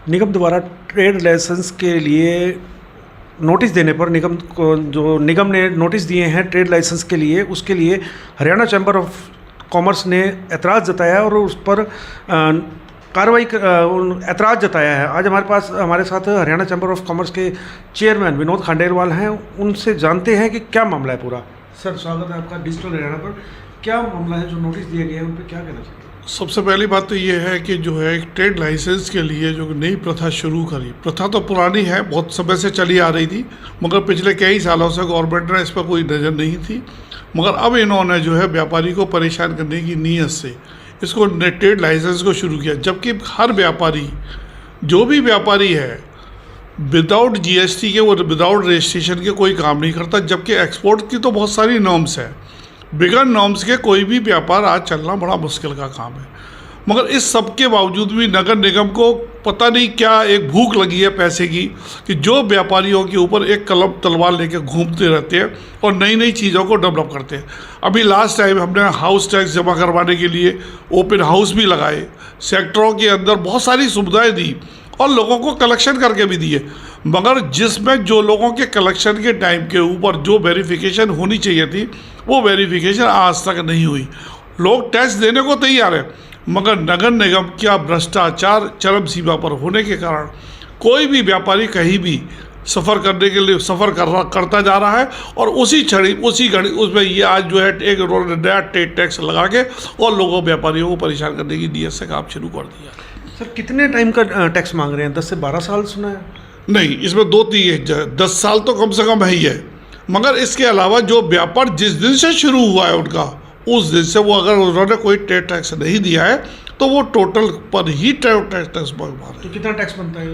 निगम द्वारा trade licence के लिए नोटिस देने पर निगम ने नोटिस दिए हैं ट्रेड लाइसेंस के लिए, उसके लिए हरियाणा चैम्बर ऑफ कॉमर्स ने ऐतराज़ जताया और उस पर ऐतराज़ जताया है। आज हमारे साथ हरियाणा चैम्बर ऑफ कॉमर्स के चेयरमैन विनोद खांडेलवाल हैं, उनसे जानते हैं कि क्या मामला है पूरा। सर, स्वागत है आपका डिजिटल हरियाणा पर। क्या मामला है, जो नोटिस दिए गए हैं उन पर क्या कहना चाहिए? सबसे पहली बात तो ये है कि जो है ट्रेड लाइसेंस के लिए जो नई प्रथा शुरू करी, प्रथा तो पुरानी है, बहुत समय से चली आ रही थी, मगर पिछले कई सालों से गवर्नमेंट ने इस पर कोई नज़र नहीं थी। मगर अब इन्होंने जो है व्यापारी को परेशान करने की नीयत से इसको ट्रेड लाइसेंस को शुरू किया, जबकि हर व्यापारी, जो भी व्यापारी है, विदाउट जीएसटी के, वो विदाउट रजिस्ट्रेशन के कोई काम नहीं करता। जबकि एक्सपोर्ट की तो बहुत सारी नॉर्म्स है, बिगर नॉर्म्स के कोई भी व्यापार आज चलना बड़ा मुश्किल का काम है। मगर इस सब के बावजूद भी नगर निगम को पता नहीं क्या एक भूख लगी है पैसे की, कि जो व्यापारियों के ऊपर एक कलम तलवार लेकर घूमते रहते हैं और नई नई चीज़ों को डेवलप करते हैं। अभी लास्ट टाइम हमने हाउस टैक्स जमा करवाने के लिए ओपन हाउस भी लगाए, सेक्टरों के अंदर बहुत सारी सुविधाएं दी और लोगों को कलेक्शन करके भी दिए। मगर जिसमें जो लोगों के कलेक्शन के टाइम के ऊपर जो वेरिफिकेशन होनी चाहिए थी, वो वेरिफिकेशन आज तक नहीं हुई। लोग टैक्स देने को तैयार है, मगर नगर निगम क्या भ्रष्टाचार चरम सीमा पर होने के कारण कोई भी व्यापारी कहीं भी सफ़र करने के लिए करता जा रहा है और उसी घड़ी उसमें ये आज जो है एक नया ट्रेड टैक्स लगा के और लोगों व्यापारियों को परेशान करने की नीयत से काम शुरू कर दिया। सर, कितने टाइम का टैक्स मांग रहे हैं? 10 से 12 साल सुना है। नहीं, इसमें 10 साल तो कम से कम है ही है। मगर इसके अलावा जो व्यापार जिस दिन से शुरू हुआ है उनका, उस दिन से वो अगर उन्होंने कोई ट्रेड टैक्स नहीं दिया है तो वो टोटल पर ही ट्रेड टैक्स मार रहे हैं। तो कितना टैक्स बनता है?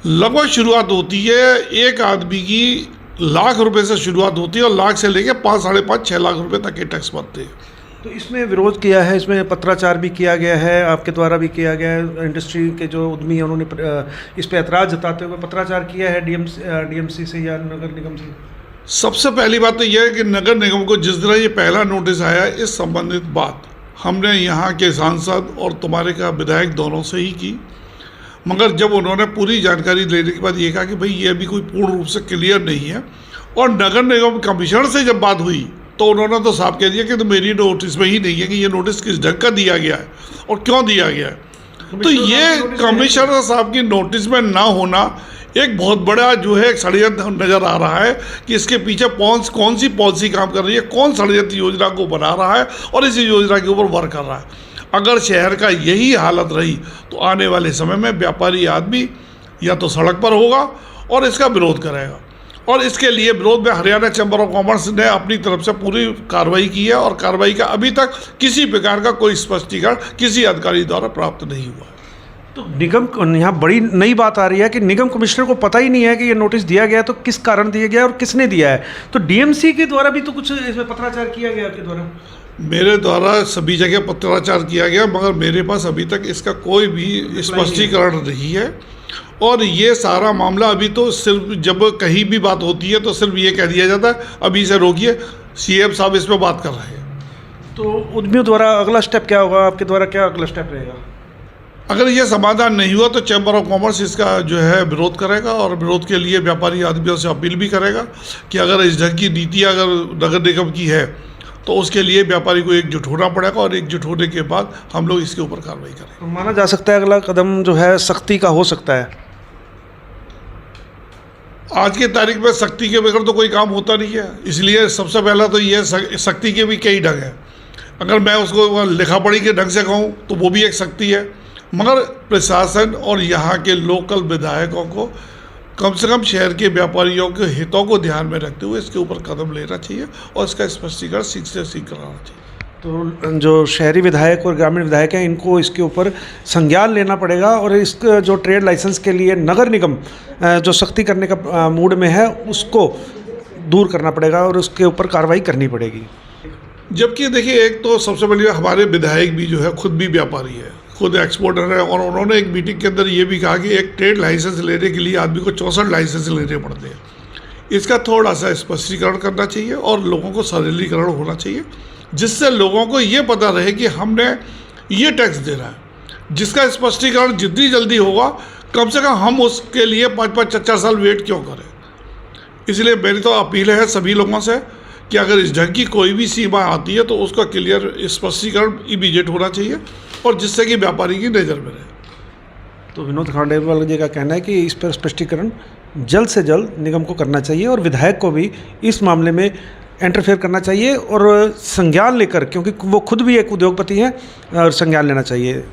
लगभग शुरुआत होती है एक आदमी की लाख रुपए से शुरुआत होती है और लाख से लेके 5, 5.5, 6 लाख रुपए तक के टैक्स बनते हैं। तो इसमें विरोध किया है, इसमें पत्राचार भी किया गया है, आपके द्वारा भी किया गया है। इंडस्ट्री के जो उद्यमी हैं उन्होंने इस पर ऐतराज़ जताते हुए पत्राचार किया है डीएमसी से या नगर निगम से। सबसे पहली बात तो यह है कि नगर निगम को जिस तरह ये पहला नोटिस आया, इस संबंधित बात हमने यहाँ के सांसद और तुम्हारे का विधायक दोनों से ही की। मगर जब उन्होंने पूरी जानकारी लेने के बाद ये कहा कि भाई ये अभी कोई पूर्ण रूप से क्लियर नहीं है, और नगर निगम कमिश्नर से जब बात हुई तो उन्होंने तो साफ कह दिया कि तो मेरी नोटिस में ही नहीं है कि ये नोटिस किस ढंग का दिया गया है और क्यों दिया गया है। तो ये कमिश्नर साहब की नोटिस में ना होना एक बहुत बड़ा जो है षड्यंत्र नज़र आ रहा है कि इसके पीछे कौन सी पॉलिसी काम कर रही है, कौन षड्यंत्र योजना को बना रहा है और इस योजना के ऊपर वर्क कर रहा है। अगर शहर का यही हालत रही तो आने वाले समय में व्यापारी आदमी या तो सड़क पर होगा और इसका विरोध करेगा, और इसके लिए विरोध में हरियाणा चैम्बर ऑफ कॉमर्स ने अपनी तरफ से पूरी कार्रवाई की है और कार्रवाई का अभी तक किसी प्रकार का कोई स्पष्टीकरण किसी अधिकारी द्वारा प्राप्त नहीं हुआ है। तो निगम, यहाँ बड़ी नई बात आ रही है कि निगम कमिश्नर को पता ही नहीं है कि ये नोटिस दिया गया, तो किस कारण दिया गया और किसने दिया है। तो डीएमसी के द्वारा भी तो कुछ इसमें पत्राचार किया गया आपके द्वारा? मेरे द्वारा सभी जगह पत्राचार किया गया, मगर मेरे पास अभी तक इसका कोई भी स्पष्टीकरण नहीं है। और ये सारा मामला अभी तो सिर्फ जब कहीं भी बात होती है तो सिर्फ ये कह दिया जाता है अभी से रोकिए, सीएम साहब इस पर बात कर रहे हैं। तो उद्यमियों द्वारा अगला स्टेप क्या होगा, आपके द्वारा क्या अगला स्टेप रहेगा? अगर ये समाधान नहीं हुआ तो चैम्बर ऑफ कॉमर्स इसका जो है विरोध करेगा, और विरोध के लिए व्यापारी आदमियों से अपील भी करेगा कि अगर इस ढंग की नीति अगर नगर निगम की है तो उसके लिए व्यापारी को एकजुट होना पड़ेगा, और एकजुट होने के बाद हम लोग इसके ऊपर कार्रवाई करेंगे। तो माना जा सकता है अगला कदम जो है सख्ती का हो सकता है? आज की तारीख में सख्ती के बगैर तो कोई काम होता नहीं है, इसलिए सबसे पहला तो ये सख्ती के भी कई ढंग हैं। अगर मैं उसको लिखा पढ़ी के ढंग से कहूँ तो वो भी एक सख्ती है, मगर प्रशासन और यहाँ के लोकल विधायकों को कम से कम शहर के व्यापारियों के हितों को ध्यान में रखते हुए इसके ऊपर कदम लेना चाहिए और इसका स्पष्टीकरण शीघ्र से शीघ्र कराना चाहिए। तो जो शहरी विधायक और ग्रामीण विधायक हैं इनको इसके ऊपर संज्ञान लेना पड़ेगा, और इस जो ट्रेड लाइसेंस के लिए नगर निगम जो सख्ती करने का मूड में है उसको दूर करना पड़ेगा और उसके ऊपर कार्रवाई करनी पड़ेगी। जबकि देखिए, एक तो सबसे पहले हमारे विधायक भी जो है खुद भी व्यापारी है, खुद एक्सपोर्टर है, और उन्होंने एक मीटिंग के अंदर ये भी कहा कि एक ट्रेड लाइसेंस लेने के लिए आदमी को 64 लाइसेंस लेने पड़ते हैं। इसका थोड़ा सा स्पष्टीकरण करना चाहिए और लोगों को सरलीकरण होना चाहिए, जिससे लोगों को ये पता रहे कि हमने ये टैक्स देना है, जिसका स्पष्टीकरण जितनी जल्दी होगा कम से कम हम उसके लिए 5-5 4-4 साल वेट क्यों करें। इसलिए मेरी तो अपील है सभी लोगों से कि अगर इस ढंग की कोई भी सीमा आती है तो उसका क्लियर स्पष्टीकरण इमीडिएट होना चाहिए और जिससे कि व्यापारी की नज़र में रहे। तो विनोद खंडेलवाल जी का कहना है कि इस पर स्पष्टीकरण जल्द से जल्द निगम को करना चाहिए और विधायक को भी इस मामले में इंटरफेयर करना चाहिए और संज्ञान लेकर, क्योंकि वो खुद भी एक उद्योगपति हैं, और संज्ञान लेना चाहिए।